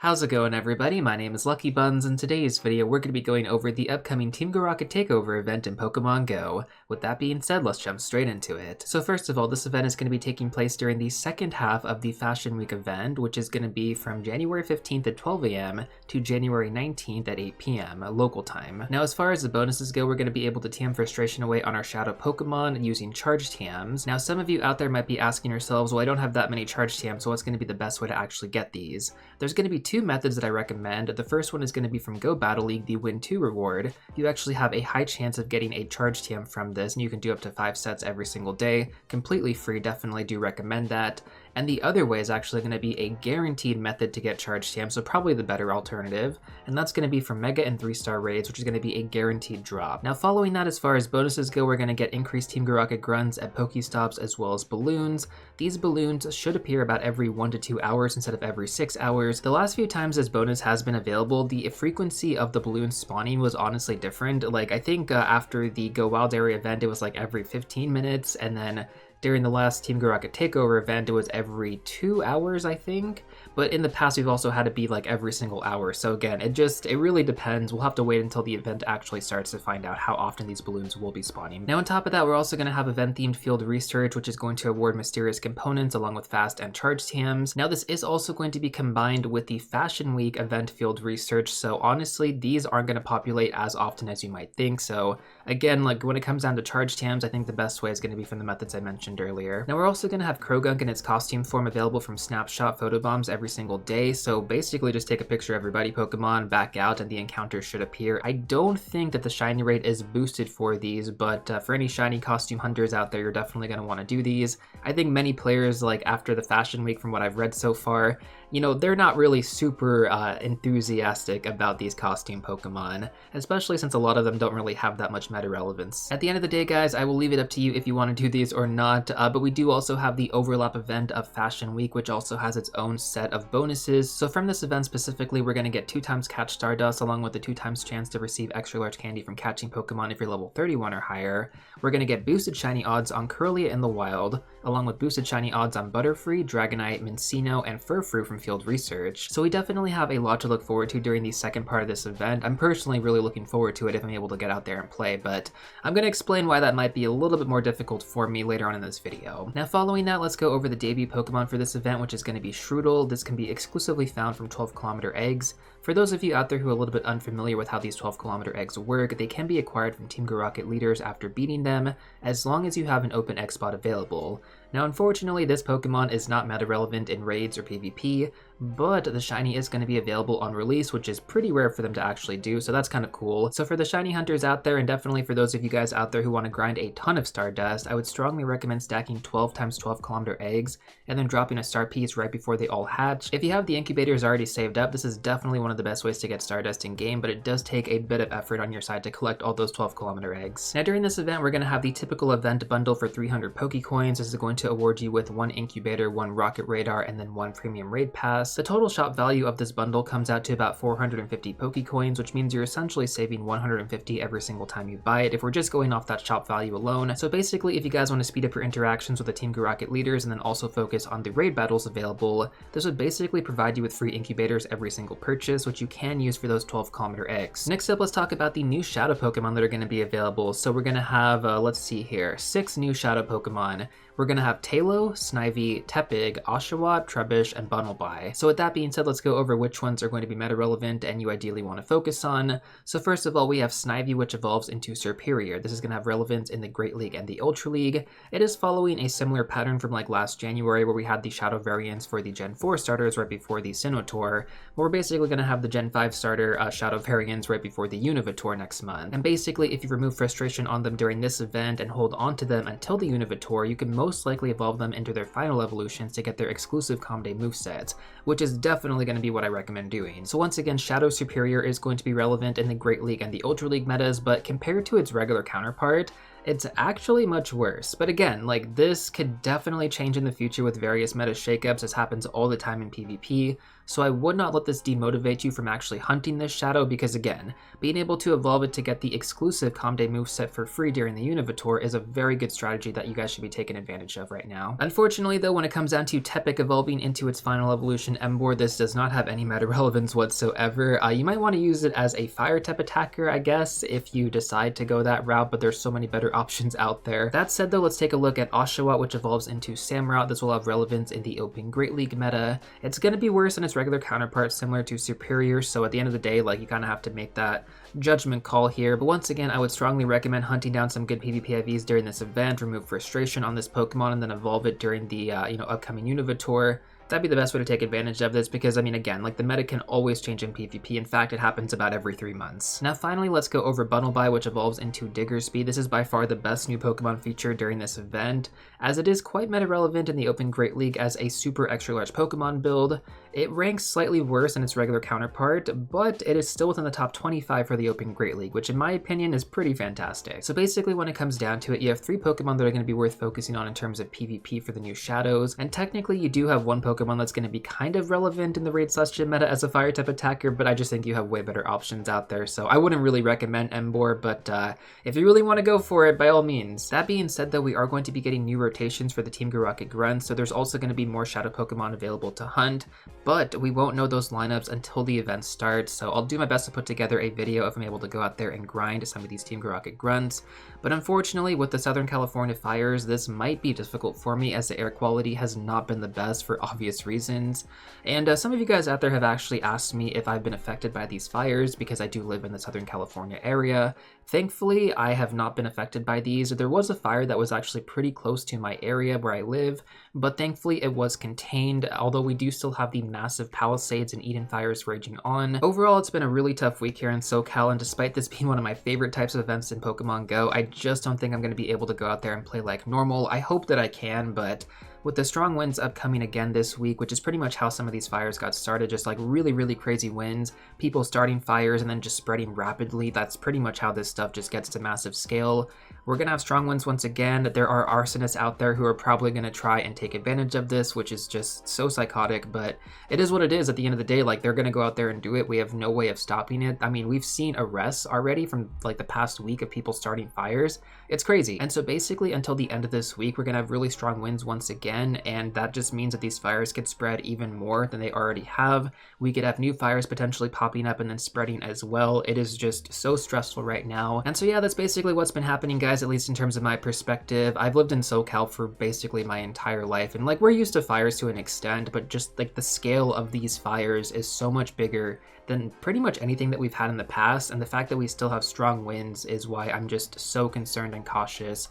How's it going, everybody? My name is LuckyBunz. In today's video, we're going to be going over the upcoming Team GO Rocket Takeover event in Pokémon GO. With that being said, let's jump straight into it. So first of all, this event is going to be taking place during the second half of the Fashion Week event, which is going to be from January 15th at 12 AM to January 19th at 8 PM, local time. Now, as far as the bonuses go, we're going to be able to TM Frustration away on our Shadow Pokemon using Charge TMs. Now, some of you out there might be asking yourselves, well, I don't have that many Charge TMs, so what's going to be the best way to actually get these? There's going to be two methods that I recommend. The first one is going to be from Go Battle League, the Win 2 reward. You actually have a high chance of getting a Charge TM from this, and you can do up to 5 sets every single day. Completely free, definitely do recommend that. And the other way is actually going to be a guaranteed method to get Charge TM, so probably the better alternative, and that's going to be from Mega and 3-star raids, which is going to be a guaranteed drop. Now, following that, as far as bonuses go, we're going to get increased Team GO Rocket grunts at Pokestops as well as balloons. These balloons should appear about every 1 to 2 hours instead of every 6 hours. The last few times this bonus has been available, the frequency of the balloon spawning was honestly different. Like, I think after the Go Wild Area event, it was like every 15 minutes, and then during the last Team GO Rocket Takeover event, it was every 2 hours, I think. But in the past, we've also had it be like every single hour. So again, it really depends. We'll have to wait until the event actually starts to find out how often these balloons will be spawning. Now, on top of that, we're also going to have event-themed field research, which is going to award mysterious components along with fast and charge TMs. Now, this is also going to be combined with the Fashion Week event field research. So honestly, these aren't going to populate as often as you might think. So again, like when it comes down to charge TMs, I think the best way is going to be from the methods I mentioned earlier. Now, we're also going to have Krogunk in its costume form available from Snapshot Photobombs every single day. So basically just take a picture of your buddy Pokemon, back out, and the encounter should appear. I don't think that the shiny rate is boosted for these, but for any shiny costume hunters out there, you're definitely going to want to do these. I think many players, like after the Fashion Week, from what I've read so far, you know, they're not really super enthusiastic about these costume Pokemon, especially since a lot of them don't really have that much meta relevance. At the end of the day, guys, I will leave it up to you if you want to do these or not, but we do also have the overlap event of Fashion Week, which also has its own set of bonuses. So from this event specifically, we're going to get 2 times Catch Stardust along with the 2 times chance to receive extra large candy from catching Pokemon if you're level 31 or higher. We're going to get boosted shiny odds on Curlia in the wild, along with boosted shiny odds on Butterfree, Dragonite, Minccino, and Furfrou from field research. So we definitely have a lot to look forward to during the second part of this event. I'm personally really looking forward to it if I'm able to get out there and play, but I'm going to explain why that might be a little bit more difficult for me later on in this video. Now, following that, let's go over the debut Pokemon for this event, which is going to be Shroodle. This can be exclusively found from 12-kilometer eggs. For those of you out there who are a little bit unfamiliar with how these 12-kilometer eggs work, they can be acquired from Team GO Rocket leaders after beating them, as long as you have an open egg spot available. Now, unfortunately, this Pokemon is not meta relevant in raids or PvP, but the shiny is going to be available on release, which is pretty rare for them to actually do, so that's kind of cool. So for the shiny hunters out there, and definitely for those of you guys out there who want to grind a ton of Stardust, I would strongly recommend stacking 12 times 12-kilometer eggs and then dropping a star piece right before they all hatch. If you have the incubators already saved up, this is definitely one of the best ways to get Stardust in game, but it does take a bit of effort on your side to collect all those 12-kilometer eggs. Now, during this event, we're going to have the typical event bundle for 300 Pokecoins. This is going to award you with 1 incubator, 1 rocket radar, and then 1 premium raid pass. The total shop value of this bundle comes out to about 450 Pokecoins, which means you're essentially saving 150 every single time you buy it if we're just going off that shop value alone. So basically, if you guys want to speed up your interactions with the Team GO Rocket leaders and then also focus on the raid battles available, this would basically provide you with free incubators every single purchase, which you can use for those 12-kilometer eggs. Next up, let's talk about the new Shadow Pokemon that are going to be available. So we're going to have, let's see here, 6 new Shadow Pokemon. We're going to have Tailo, Snivy, Tepig, Oshawott, Trubbish, and Bunnelby. So with that being said, let's go over which ones are going to be meta relevant and you ideally want to focus on. So first of all, we have Snivy, which evolves into Superior. This is going to have relevance in the Great League and the Ultra League. It is following a similar pattern from like last January where we had the Shadow variants for the Gen 4 starters right before the Sinnoh. We're basically going to have the Gen 5 starter Shadow variants right before the Univator next month. And basically, if you remove frustration on them during this event and hold on to them until the Univator, you can most likely evolve them into their final evolutions to get their exclusive Comday movesets, which is definitely going to be what I recommend doing. So once again, Shadow Superior is going to be relevant in the Great League and the Ultra League metas, but compared to its regular counterpart, it's actually much worse. But again, like this could definitely change in the future with various meta shakeups, as happens all the time in PvP. so I would not let this demotivate you from actually hunting this shadow because again, being able to evolve it to get the exclusive Comde moveset for free during the Univitor is a very good strategy that you guys should be taking advantage of right now. Unfortunately though, when it comes down to Tepig evolving into its final evolution Emboar, this does not have any meta relevance whatsoever. You might want to use it as a fire type attacker, I guess, if you decide to go that route, but there's so many better options out there. That said though, let's take a look at Oshawott, which evolves into Samurott. This will have relevance in the Open Great League meta. It's going to be worse than its regular counterpart, similar to Superior, so at the end of the day, like, you kind of have to make that judgment call here. But once again, I would strongly recommend hunting down some good PvP IVs during this event, remove frustration on this Pokemon, and then evolve it during the upcoming Univitor. That'd be the best way to take advantage of this because, I mean, again, like, the meta can always change in PvP. In fact, it happens about every 3 months. Now, finally, let's go over Bunnelby, which evolves into Diggersby. This is by far the best new Pokemon feature during this event, as it is quite meta-relevant in the Open Great League as a super extra-large Pokemon build. It ranks slightly worse than its regular counterpart, but it is still within the top 25 for the Open Great League, which in my opinion is pretty fantastic. So basically, when it comes down to it, you have 3 Pokemon that are going to be worth focusing on in terms of PvP for the new Shadows, and technically you do have one Pokemon that's going to be kind of relevant in the Raid/Gym meta as a fire-type attacker, but I just think you have way better options out there, so I wouldn't really recommend Emboar, but if you really want to go for it, by all means. That being said though, we are going to be getting new rotations for the Team GO Rocket Grunts, so there's also going to be more Shadow Pokemon available to hunt, but we won't know those lineups until the event starts, so I'll do my best to put together a video if I'm able to go out there and grind some of these Team GO Rocket Grunts. But unfortunately, with the Southern California fires, this might be difficult for me as the air quality has not been the best for obvious reasons. And some of you guys out there have actually asked me if I've been affected by these fires because I do live in the Southern California area. Thankfully, I have not been affected by these. There was a fire that was actually pretty close to my area where I live, but thankfully it was contained, although we do still have the massive Palisades and Eden fires raging on. Overall, it's been a really tough week here in SoCal, and despite this being one of my favorite types of events in Pokemon Go, I just don't think I'm going to be able to go out there and play like normal. I hope that I can, but with the strong winds upcoming again this week, which is pretty much how some of these fires got started, just like really crazy winds, people starting fires and then just spreading rapidly, that's pretty much how this stuff just gets to massive scale. We're going to have strong winds once again. There are arsonists out there who are probably going to try and take advantage of this, which is just so psychotic, but it is what it is at the end of the day. Like, they're going to go out there and do it. We have no way of stopping it. I mean, we've seen arrests already from like the past week of people starting fires. It's crazy. And so basically until the end of this week, we're going to have really strong winds once again, and that just means that these fires could spread even more than they already have. We could have new fires potentially popping up and then spreading as well. It is just so stressful right now. And so yeah, that's basically what's been happening, guys, at least in terms of my perspective. I've lived in SoCal for basically my entire life, and like, we're used to fires to an extent, but just like the scale of these fires is so much bigger than pretty much anything that we've had in the past, and the fact that we still have strong winds is why I'm just so concerned and cautious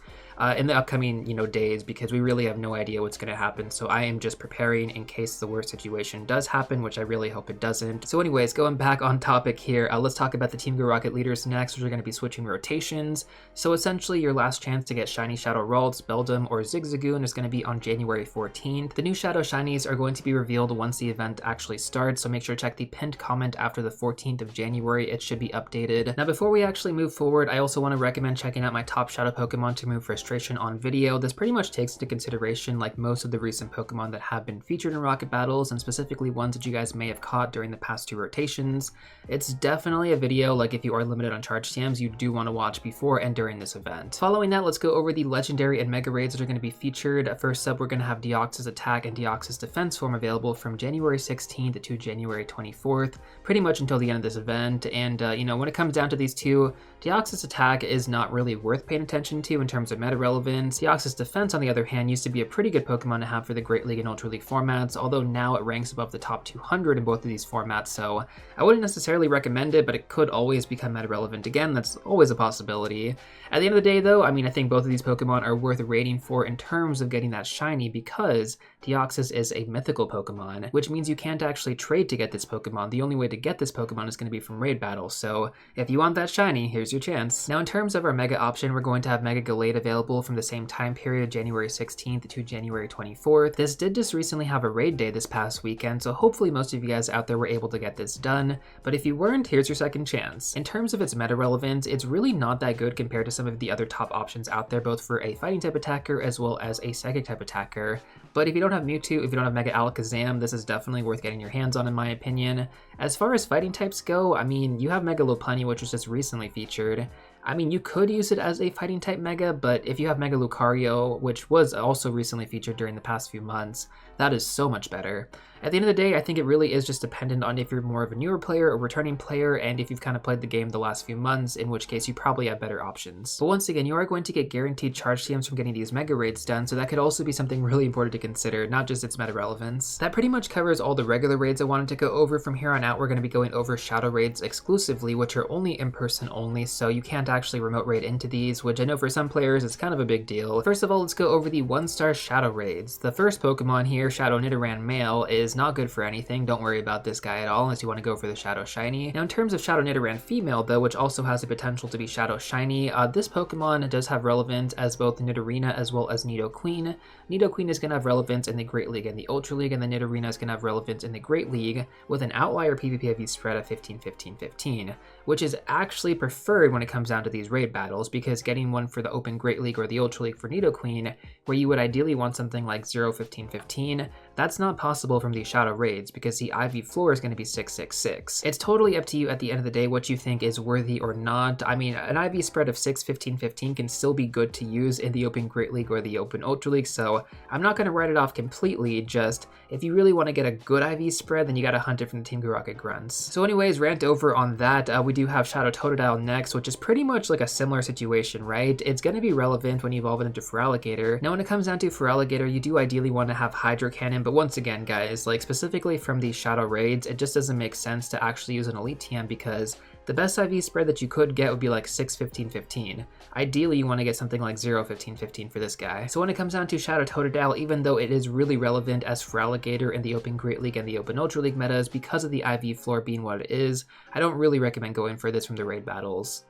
in the upcoming, days, because we really have no idea what's going to happen. So I am just preparing in case the worst situation does happen, which I really hope it doesn't. So anyways, going back on topic here, let's talk about the Team GO Rocket leaders next, which are going to be switching rotations. So essentially, your last chance to get Shiny Shadow Ralts, Beldum, or Zigzagoon is going to be on January 14th. The new Shadow Shinies are going to be revealed once the event actually starts, so make sure to check the pinned comment after the 14th of January. It should be updated. Now, before we actually move forward, I also want to recommend checking out my top Shadow Pokemon to remove frustration on video. This pretty much takes into consideration like most of the recent Pokemon that have been featured in Rocket Battles, and specifically ones that you guys may have caught during the past 2 rotations. It's definitely a video, like, if you are limited on charge TMs, you do want to watch before and during this event. Following that, let's go over the legendary and mega raids that are going to be featured. First up, we're going to have Deoxys Attack and Deoxys Defense form available from January 16th to January 24th, pretty much until the end of this event. And when it comes down to these two, Deoxys Attack is not really worth paying attention to in terms of meta relevance. Deoxys Defense, on the other hand, used to be a pretty good Pokemon to have for the Great League and Ultra League formats, although now it ranks above the top 200 in both of these formats, so I wouldn't necessarily recommend it, but it could always become meta relevant again. That's always a possibility. At the end of the day, though, I mean, I think both of these Pokemon are worth rating for in terms of getting that shiny, because Deoxys is a mythical Pokemon, which means you can't actually trade to get this Pokemon. The only way to get this Pokemon is going to be from raid battles, so if you want that shiny, here's your chance. Now, in terms of our Mega option, we're going to have Mega Gallade available available from the same time period, January 16th to January 24th. This did just recently have a raid day this past weekend, so hopefully most of you guys out there were able to get this done, but if you weren't, here's your second chance. In terms of its meta relevance, it's really not that good compared to some of the other top options out there, both for a fighting type attacker as well as a psychic type attacker. But if you don't have Mewtwo, if you don't have Mega Alakazam, this is definitely worth getting your hands on in my opinion. As far as fighting types go, I mean, you have Mega Lopunny, which was just recently featured. I mean, you could use it as a fighting type Mega, but if you have Mega Lucario, which was also recently featured during the past few months, that is so much better. At the end of the day, I think it really is just dependent on if you're more of a newer player or returning player, and if you've kind of played the game the last few months, in which case you probably have better options. But once again, you are going to get guaranteed charge TMs from getting these Mega Raids done, so that could also be something really important to consider, not just its meta relevance. That pretty much covers all the regular raids I wanted to go over. From here on out, we're going to be going over Shadow Raids exclusively, which are only in-person only, so you can't actually remote raid into these, which I know for some players is kind of a big deal. First of all, let's go over the 1-star Shadow Raids. The first Pokemon here, Shadow Nidoran Male, is not good for anything. Don't worry about this guy at all unless you want to go for the Shadow Shiny. Now in terms of Shadow Nidoran Female though, which also has the potential to be Shadow Shiny, this Pokemon does have relevance as both Nidorina as well as Nidoqueen. Nidoqueen is going to have relevance in the Great League and the Ultra League, and the Nidorina is going to have relevance in the Great League with an outlier PvP spread of 15-15-15, which is actually preferred when it comes down to these raid battles, because getting one for the Open Great League or the Ultra League for Nidoqueen, where you would ideally want something like 0-15-15, that's not possible from these Shadow Raids, because the IV floor is going to be 6-6-6. It's totally up to you at the end of the day what you think is worthy or not. I mean, an IV spread of 6-15-15 can still be good to use in the Open Great League or the Open Ultra League, so I'm not going to write it off completely. Just if you really want to get a good IV spread, then you got to hunt it from the Team GO Rocket grunts. So anyways, rant over on that. We do have Shadow Totodile next, which is pretty much like a similar situation, right? It's going to be relevant when you evolve it into Feraligatr. Now when it comes down to Feraligatr, you do ideally want to have Hydro Cannon, but once again guys, like specifically from these Shadow Raids, it just doesn't make sense to actually use an Elite TM, because the best IV spread that you could get would be like 6-15-15. Ideally, you want to get something like 0-15-15 for this guy. So when it comes down to Shadow Totodile, even though it is really relevant as Feraligatr in the Open Great League and the Open Ultra League metas, because of the IV floor being what it is, I don't really recommend going for this from the raid battles.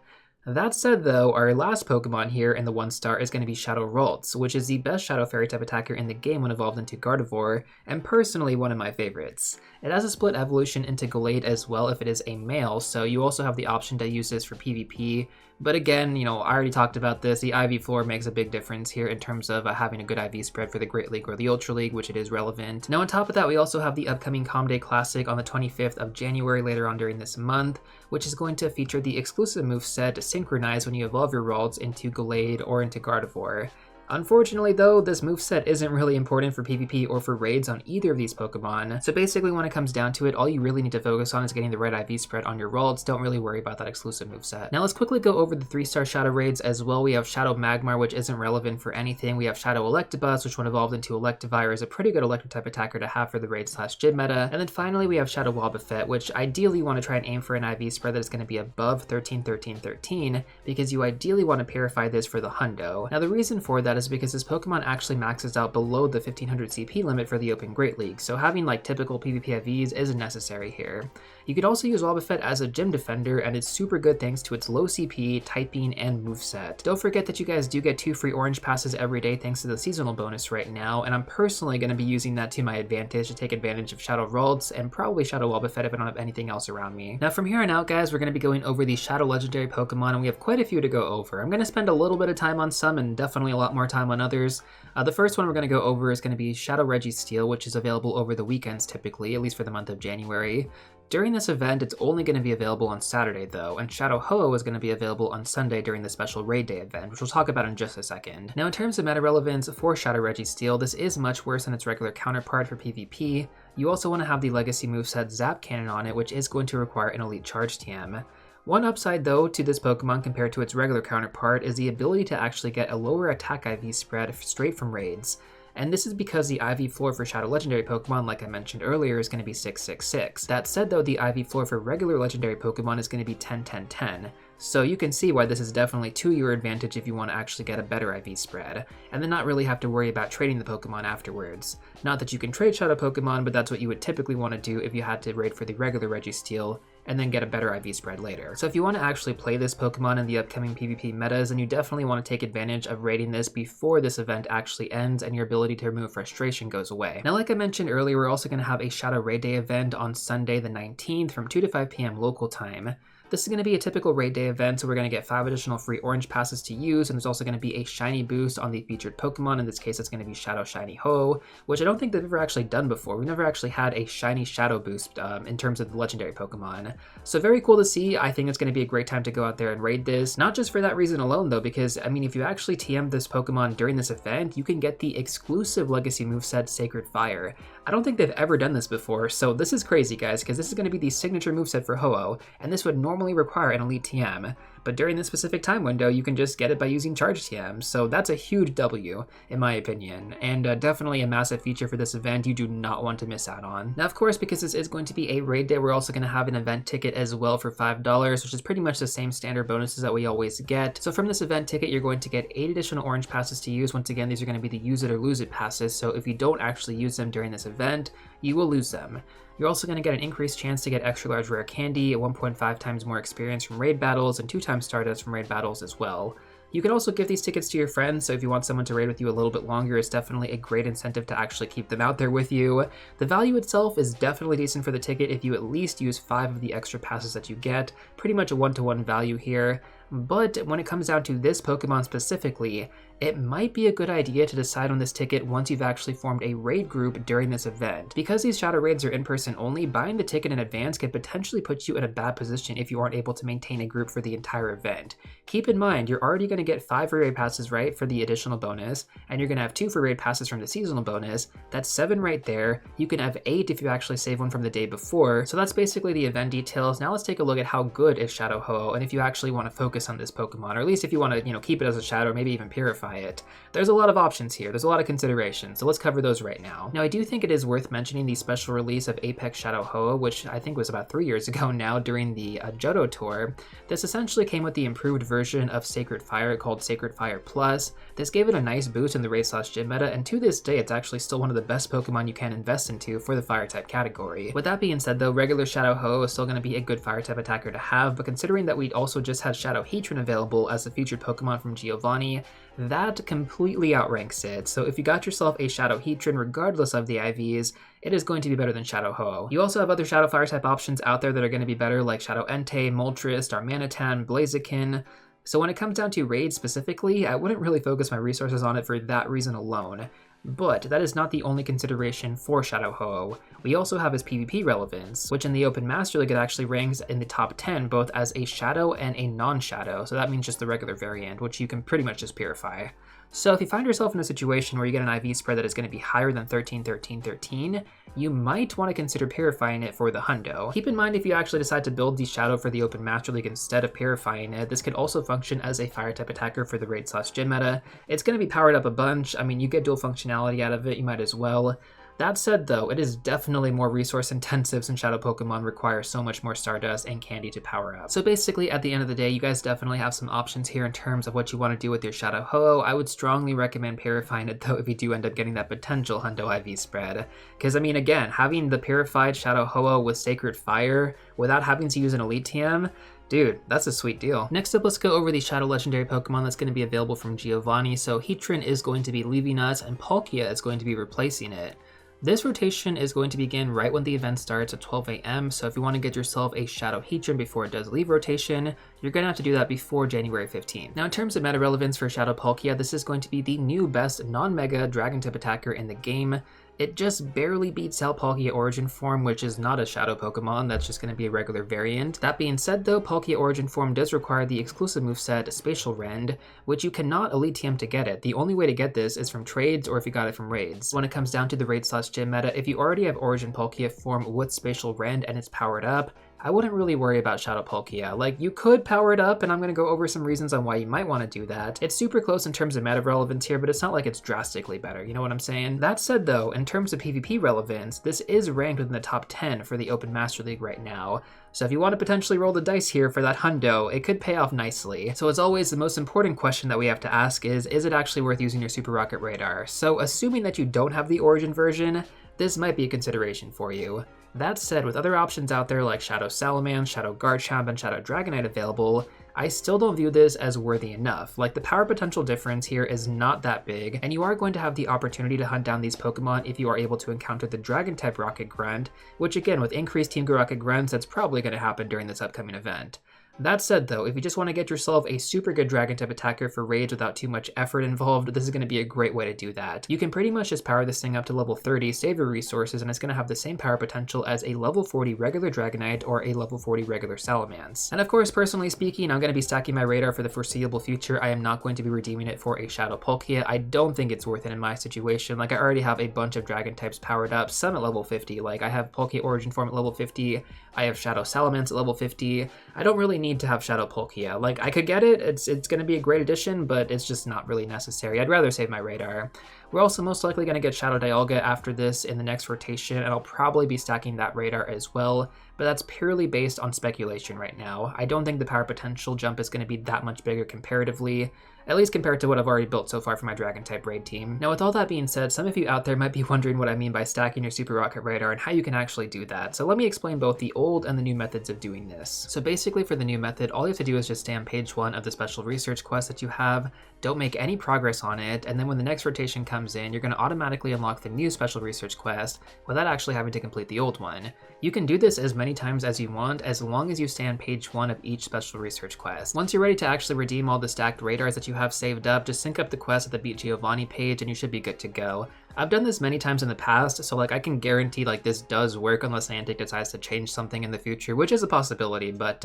That said though, our last Pokemon here in the 1-star is going to be Shadow Ralts, which is the best Shadow Fairy type attacker in the game when evolved into Gardevoir, and personally one of my favorites. It has a split evolution into Gallade as well if it is a male, so you also have the option to use this for PvP. But again, you know, I already talked about this, the IV floor makes a big difference here in terms of having a good IV spread for the Great League or the Ultra League, which it is relevant. Now on top of that, we also have the upcoming Calm Day Classic on the 25th of January later on during this month, which is going to feature the exclusive moveset Synchronize when you evolve your Ralts into Gallade or into Gardevoir. Unfortunately though, this moveset isn't really important for PvP or for raids on either of these Pokemon, so basically when it comes down to it, all you really need to focus on is getting the right IV spread on your Ralts. Don't really worry about that exclusive moveset. Now let's quickly go over the 3-star Shadow Raids as well. We have Shadow Magmar, which isn't relevant for anything. We have Shadow Electabuzz, which when evolved into Electivire is a pretty good electric type attacker to have for the raid/gym meta. And then finally we have Shadow Wobbuffet, which ideally you want to try and aim for an IV spread that is going to be above 13-13-13, because you ideally want to purify this for the Hundo. Now the reason for that is because this Pokemon actually maxes out below the 1500 CP limit for the Open Great League, so having like typical PvP IVs isn't necessary here. You could also use Wobbuffet as a gym defender, and it's super good thanks to its low CP, typing, and moveset. Don't forget that you guys do get 2 free orange passes every day thanks to the seasonal bonus right now, and I'm personally going to be using that to my advantage to take advantage of Shadow Ralts and probably Shadow Wobbuffet if I don't have anything else around me. Now from here on out guys, we're going to be going over the Shadow Legendary Pokemon, and we have quite a few to go over. I'm going to spend a little bit of time on some and definitely a lot more time on others. The first one we're going to go over is going to be Shadow Registeel, which is available over the weekends typically, at least for the month of January. During this event, it's only going to be available on Saturday though, and Shadow Ho is going to be available on Sunday during the special Raid Day event, which we'll talk about in just a second. Now in terms of meta relevance for Shadow Registeel, this is much worse than its regular counterpart for PvP. You also want to have the legacy moveset Zap Cannon on it, which is going to require an Elite Charge TM. One upside though to this Pokemon compared to its regular counterpart is the ability to actually get a lower attack IV spread straight from raids. And this is because the IV floor for Shadow Legendary Pokemon, like I mentioned earlier, is going to be 6-6-6. That said though, the IV floor for regular Legendary Pokemon is going to be 10-10-10. So you can see why this is definitely to your advantage if you want to actually get a better IV spread, and then not really have to worry about trading the Pokemon afterwards. Not that you can trade Shadow Pokemon, but that's what you would typically want to do if you had to raid for the regular Registeel and then get a better IV spread later. So if you want to actually play this Pokemon in the upcoming PvP metas, then you definitely want to take advantage of raiding this before this event actually ends and your ability to remove frustration goes away. Now, like I mentioned earlier, we're also going to have a Shadow Raid Day event on Sunday the 19th from 2 to 5 p.m. local time. This is going to be a typical raid day event, so we're going to get 5 additional free orange passes to use, and there's also going to be a shiny boost on the featured Pokemon. In this case, it's going to be Shadow Shiny Ho, which I don't think they've ever actually done before. We've never actually had a shiny Shadow boost in terms of the legendary Pokemon. So very cool to see. I think it's going to be a great time to go out there and raid this. Not just for that reason alone, though, because, I mean, if you actually TM this Pokemon during this event, you can get the exclusive Legacy moveset Sacred Fire. I don't think they've ever done this before, so this is crazy, guys, because this is going to be the signature moveset for Ho-Oh, and this would normally require an Elite TM. But during this specific time window, you can just get it by using Charge TM, so that's a huge W, in my opinion, and definitely a massive feature for this event you do not want to miss out on. Now, of course, because this is going to be a raid day, we're also going to have an event ticket as well for $5, which is pretty much the same standard bonuses that we always get. So from this event ticket, you're going to get 8 additional orange passes to use. Once again, these are going to be the use it or lose it passes, so if you don't actually use them during this event, you will lose them. You're also going to get an increased chance to get extra large rare candy, 1.5 times more experience from raid battles, and 2 times Stardust from raid battles as well. You can also give these tickets to your friends, so if you want someone to raid with you a little bit longer, it's definitely a great incentive to actually keep them out there with you. The value itself is definitely decent for the ticket if you at least use 5 of the extra passes that you get, pretty much a 1-to-1 value here. But when it comes down to this Pokemon specifically, it might be a good idea to decide on this ticket once you've actually formed a raid group during this event. Because these Shadow Raids are in-person only, buying the ticket in advance can potentially put you in a bad position if you aren't able to maintain a group for the entire event. Keep in mind, you're already going to get 5 free raid passes, right, for the additional bonus, and you're going to have 2 free raid passes from the seasonal bonus. That's 7 right there. You can have 8 if you actually save one from the day before. So that's basically the event details. Now let's take a look at how good is Shadow Ho-Oh, and if you actually want to focus on this Pokemon, or at least if you want to, keep it as a shadow, or maybe even purify it. There's a lot of options here. There's a lot of considerations, so let's cover those right now. Now, I do think it is worth mentioning the special release of Apex Shadow Ho-Oh, which I think was about 3 years ago now during the Johto tour. This essentially came with the improved version of Sacred Fire called Sacred Fire Plus. This gave it a nice boost in the raid/gym meta, and to this day, it's actually still one of the best Pokemon you can invest into for the Fire type category. With that being said, though, regular Shadow Ho-Oh is still going to be a good Fire type attacker to have, but considering that we also just had Shadow Heatran available as the featured Pokemon from Giovanni, that completely outranks it. So if you got yourself a Shadow Heatran, regardless of the IVs, it is going to be better than Shadow Ho-Oh. You also have other Shadow Fire type options out there that are going to be better, like Shadow Entei, Moltres, Darmanitan, Blaziken. So when it comes down to raids specifically, I wouldn't really focus my resources on it for that reason alone. But that is not the only consideration for Shadow Ho-Oh. We also have his PvP relevance, which in the Open Master League it actually ranks in the top 10, both as a Shadow and a non-Shadow, so that means just the regular variant, which you can pretty much just purify. So if you find yourself in a situation where you get an IV spread that is going to be higher than 13, 13, 13, you might want to consider purifying it for the hundo. Keep in mind, if you actually decide to build the Shadow for the Open Master League instead of purifying it, this could also function as a Fire type attacker for the raid/gym meta. It's going to be powered up a bunch. I mean, you get dual functionality out of it, you might as well. That said, though, it is definitely more resource intensive since Shadow Pokemon require so much more Stardust and candy to power up. So basically, at the end of the day, you guys definitely have some options here in terms of what you want to do with your Shadow Ho-Oh. I would strongly recommend purifying it, though, if you do end up getting that potential hundo IV spread. Because, I mean, again, having the purified Shadow Ho-Oh with Sacred Fire without having to use an Elite TM, dude, that's a sweet deal. Next up, let's go over the Shadow Legendary Pokemon that's going to be available from Giovanni. So Heatran is going to be leaving us, and Palkia is going to be replacing it. This rotation is going to begin right when the event starts at 12 AM, so if you want to get yourself a Shadow Heatran before it does leave rotation, you're going to have to do that before January 15th. Now, in terms of meta relevance for Shadow Palkia, this is going to be the new best non-mega dragon type attacker in the game. It just barely beats out Palkia Origin Form, which is not a Shadow Pokemon, that's just going to be a regular variant. That being said, though, Palkia Origin Form does require the exclusive moveset Spatial Rend, which you cannot Elite TM to get it. The only way to get this is from trades or if you got it from raids. When it comes down to the raid/gym meta, if you already have Origin Palkia Form with Spatial Rend and it's powered up, I wouldn't really worry about Shadow Palkia. Like, you could power it up, and I'm going to go over some reasons on why you might want to do that. It's super close in terms of meta relevance here, but it's not like it's drastically better, you know what I'm saying? That said, though, in terms of PvP relevance, this is ranked within the top 10 for the Open Master League right now. So if you want to potentially roll the dice here for that hundo, it could pay off nicely. So as always, the most important question that we have to ask is it actually worth using your Super Rocket Radar? So assuming that you don't have the Origin version, this might be a consideration for you. That said, with other options out there like Shadow Salamence, Shadow Garchomp, and Shadow Dragonite available, I still don't view this as worthy enough. Like, the power potential difference here is not that big, and you are going to have the opportunity to hunt down these Pokemon if you are able to encounter the Dragon-type Rocket Grunt, which again, with increased Team GO Rocket Grunts, that's probably going to happen during this upcoming event. That said though, if you just want to get yourself a super good Dragon-type attacker for Rage without too much effort involved, this is going to be a great way to do that. You can pretty much just power this thing up to level 30, save your resources, and it's going to have the same power potential as a level 40 regular Dragonite or a level 40 regular Salamence. And of course, personally speaking, I'm going to be stacking my radar for the foreseeable future. I am not going to be redeeming it for a Shadow Palkia. I don't think it's worth it in my situation. Like, I already have a bunch of Dragon types powered up, some at level 50. Like, I have Palkia Origin Form at level 50, I have Shadow Salamence at level 50. I don't really need to have Shadow Palkia. Like, I could get it, it's going to be a great addition, but it's just not really necessary. I'd rather save my radar. We're also most likely going to get Shadow Dialga after this in the next rotation, and I'll probably be stacking that radar as well, but that's purely based on speculation right now. I don't think the power potential jump is going to be that much bigger comparatively, at least compared to what I've already built so far for my Dragon-type raid team. Now, with all that being said, some of you out there might be wondering what I mean by stacking your Super Rocket radar and how you can actually do that. So let me explain both the old and the new methods of doing this. So basically for the new method, all you have to do is just stay on page 1 of the special research quest that you have, don't make any progress on it, and then when the next rotation comes in, you're going to automatically unlock the new special research quest without actually having to complete the old one. You can do this as many times as you want, as long as you stay on page 1 of each special research quest. Once you're ready to actually redeem all the stacked radars that you have saved up, just sync up the quest at the Beat Giovanni page and you should be good to go. I've done this many times in the past, so like I can guarantee like this does work unless Niantic decides to change something in the future, which is a possibility, but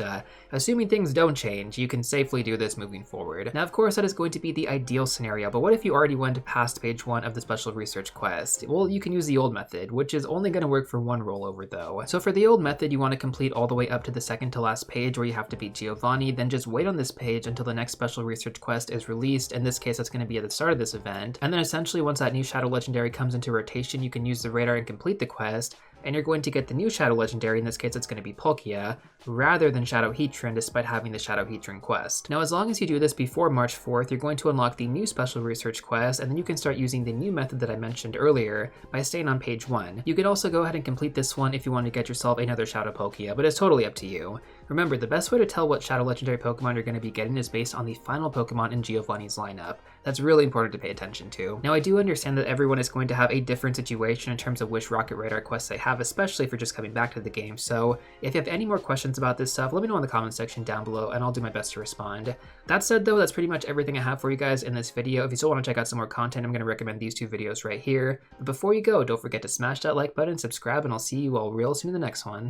assuming things don't change, you can safely do this moving forward. Now of course that is going to be the ideal scenario, but what if you already went past page 1 of the special research quest? Well, you can use the old method, which is only going to work for one rollover though. So for the old method, you want to complete all the way up to the second to last page where you have to beat Giovanni, then just wait on this page until the next special research quest is released. In this case, that's going to be at the start of this event, and then essentially once that new Shadow Legendary comes into rotation, you can use the radar and complete the quest, and you're going to get the new Shadow Legendary. In this case, it's going to be Palkia, rather than Shadow Heatran, despite having the Shadow Heatran quest. Now, as long as you do this before March 4th, you're going to unlock the new Special Research quest, and then you can start using the new method that I mentioned earlier by staying on page 1. You could also go ahead and complete this one if you want to get yourself another Shadow Palkia, but it's totally up to you. Remember, the best way to tell what Shadow Legendary Pokemon you're going to be getting is based on the final Pokemon in Giovanni's lineup. That's really important to pay attention to. Now, I do understand that everyone is going to have a different situation in terms of which Rocket Radar quests they have, especially if you're just coming back to the game, so if you have any more questions about this stuff, let me know in the comment section down below and I'll do my best to respond. That said though, that's pretty much everything I have for you guys in this video. If you still want to check out some more content, I'm going to recommend these 2 videos right here. But before you go, don't forget to smash that like button, subscribe, and I'll see you all real soon in the next one.